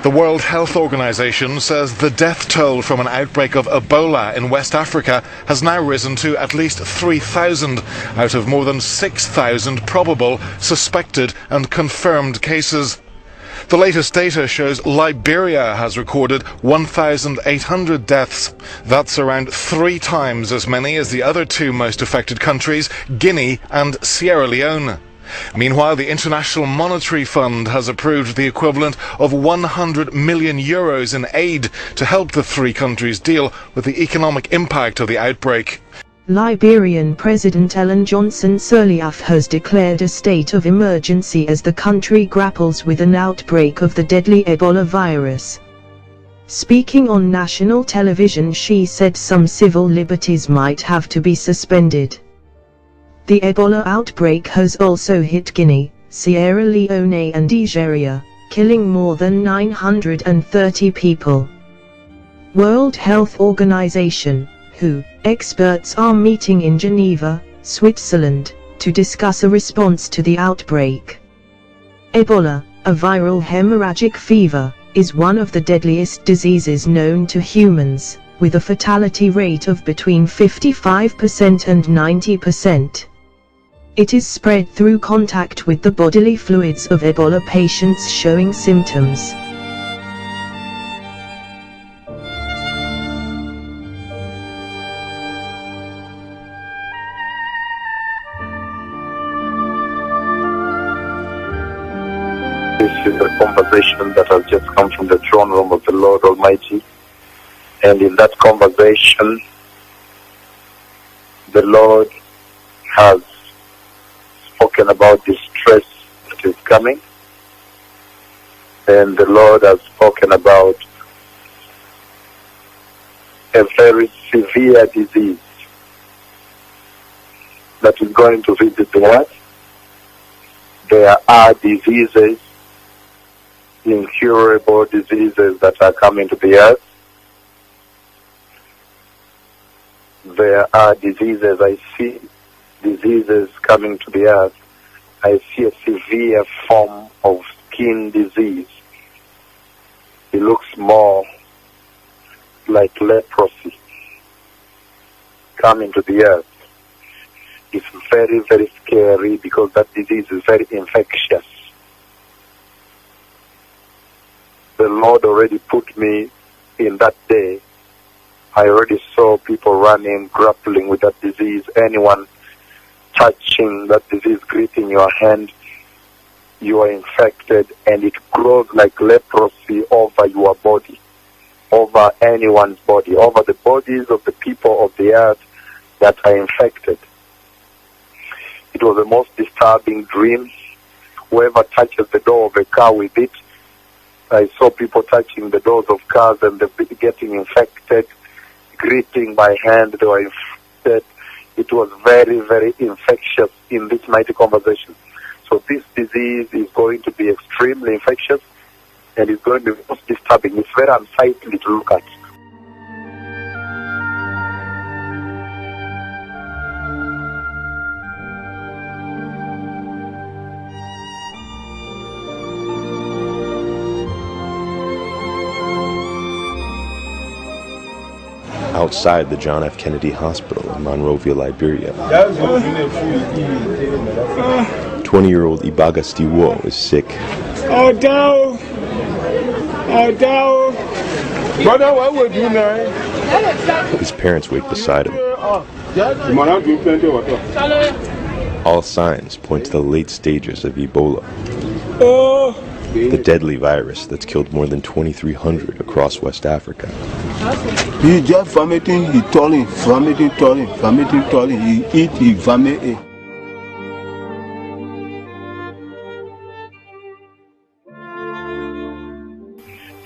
The World Health Organization says the death toll from an outbreak of Ebola in West Africa has now risen to at least 3,000 out of more than 6,000 probable, suspected and confirmed cases. The latest data shows Liberia has recorded 1,800 deaths. That's around 3 times as many as the other 2 most affected countries, Guinea and Sierra Leone. Meanwhile, the International Monetary Fund has approved the equivalent of 100 million euros in aid to help the 3 countries deal with the economic impact of the outbreak. Liberian President Ellen Johnson Sirleaf has declared a state of emergency as the country grapples with an outbreak of the deadly Ebola virus. Speaking on national television, she said some civil liberties might have to be suspended. The Ebola outbreak has also hit Guinea, Sierra Leone and Nigeria, killing more than 930 people. World Health Organization, WHO, experts are meeting in Geneva, Switzerland, to discuss a response to the outbreak. Ebola, a viral hemorrhagic fever, is one of the deadliest diseases known to humans, with a fatality rate of between 55% and 90%. It is spread through contact with the bodily fluids of Ebola patients showing symptoms. This is a conversation that has just come from the throne room of the Lord Almighty. And in that conversation, the Lord has spoken about the stress that is coming, and the Lord has spoken about a very severe disease that is going to visit the world. There are diseases, incurable diseases that are coming to the earth. There are diseases, I see diseases coming to the earth. I see a severe form of skin disease. It looks more like leprosy coming to the earth. It's very, very scary because that disease is very infectious. The Lord already put me in that day. I already saw people running, grappling with that disease. Anyone touching that disease, gripping your hand, you are infected, and it grows like leprosy over your body, over anyone's body, over the bodies of the people of the earth that are infected. It was the most disturbing dream. Whoever touches the door of a car with it, I saw people touching the doors of cars and they're getting infected, gripping by hand, they were infected. It was very, very infectious in this mighty conversation. So this disease is going to be extremely infectious and it's going to be most disturbing. It's very unsightly to look at. Outside the John F. Kennedy Hospital in Monrovia, Liberia, 20-year-old Ibaga Stiwo is sick. His parents wait beside him. All signs point to the late stages of Ebola, the deadly virus that's killed more than 2,300 across West Africa. He just vomiting, he toiling, vomiting, toiling, he eat, he vomit.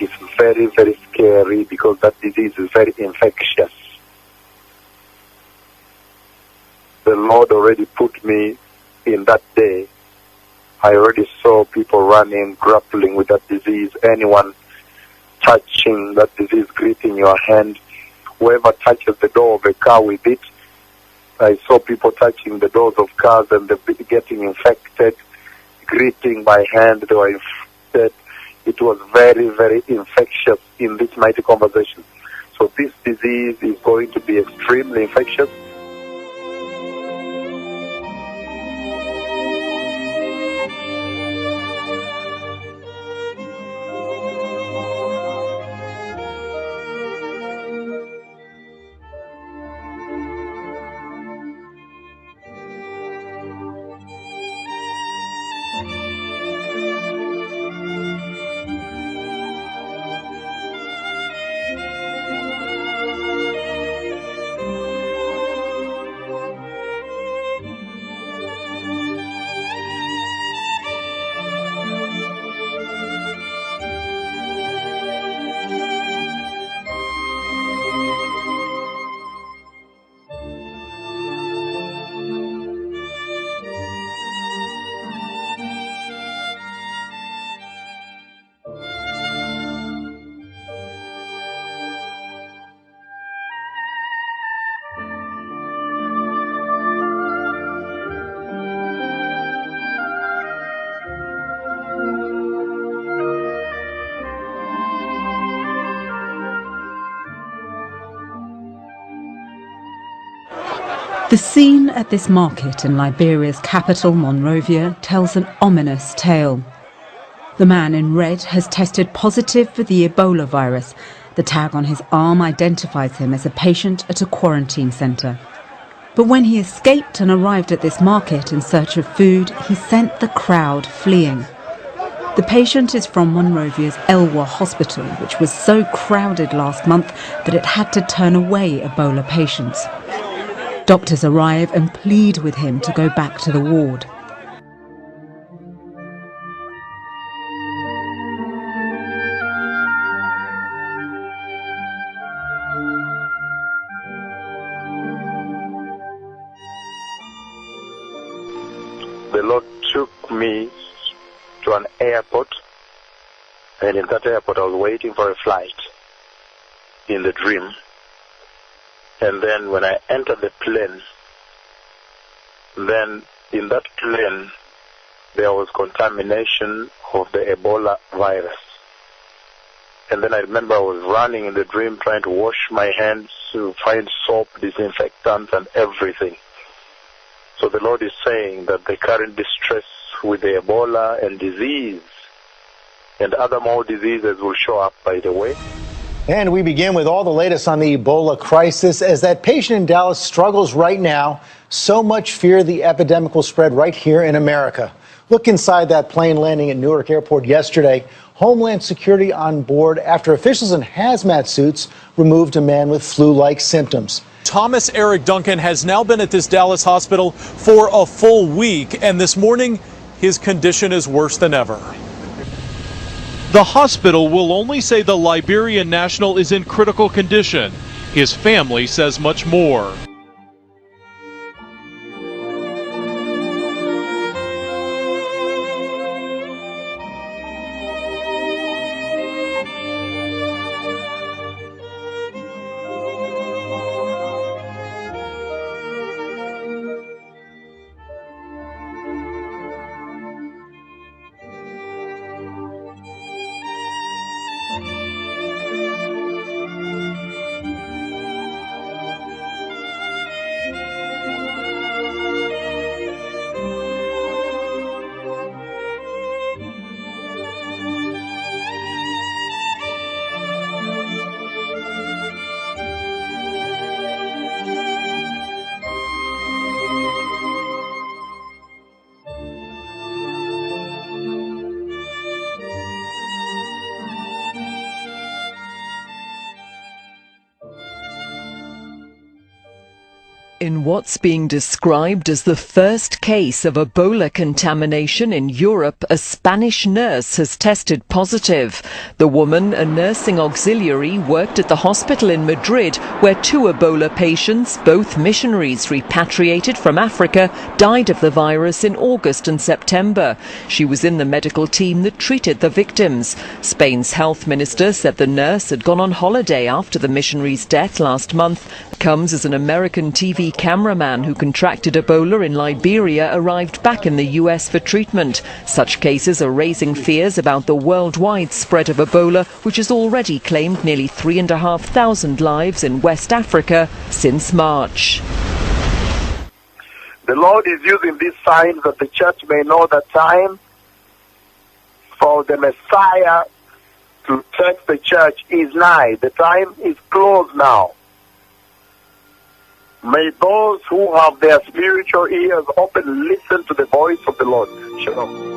It's very, very scary because that disease is very infectious. The Lord already put me in that day. I already saw people running, grappling with that disease. Anyone touching that disease, gripping your hand, whoever touches the door of a car with it, I saw people touching the doors of cars and they're getting infected, gripping by hand, they were infected. it was very, very infectious in this mighty conversation. So this disease is going to be extremely infectious. The scene at this market in Liberia's capital, Monrovia, tells an ominous tale. The man in red has tested positive for the Ebola virus. The tag on his arm identifies him as a patient at a quarantine centre. But when he escaped and arrived at this market in search of food, he sent the crowd fleeing. The patient is from Monrovia's Elwa hospital, which was so crowded last month that it had to turn away Ebola patients. Doctors arrive and plead with him to go back to the ward. The Lord took me to an airport, and in that airport I was waiting for a flight in the dream. And then when I entered the plane, then in that plane there was contamination of the Ebola virus. And then I remember I was running in the dream trying to wash my hands, to find soap, disinfectant and everything. So the Lord is saying that the current distress with the Ebola and disease and other more diseases will show up by the way. And we begin with all the latest on the Ebola crisis as that patient in Dallas struggles right now. So much fear the epidemic will spread right here in America. Look inside that plane landing at Newark Airport yesterday. Homeland Security on board after officials in hazmat suits removed a man with flu-like symptoms. Thomas Eric Duncan has now been at this Dallas hospital for a full week, and this morning his condition is worse than ever. The hospital will only say the Liberian national is in critical condition. His family says much more. In what's being described as the first case of Ebola contamination in Europe, a Spanish nurse has tested positive. The woman, a nursing auxiliary, worked at the hospital in Madrid where 2 Ebola patients, both missionaries repatriated from Africa, died of the virus in August and September. She was in the medical team that treated the victims. Spain's health minister said the nurse had gone on holiday after the missionary's death last month. It comes as an American TV TV cameraman who contracted Ebola in Liberia arrived back in the US for treatment. Such cases are raising fears about the worldwide spread of Ebola, which has already claimed nearly 3,500 lives in West Africa since March. The Lord is using these signs that the church may know the time for the Messiah to take the church is nigh. The time is close now. May those who have their spiritual ears open listen to the voice of the Lord. Shalom.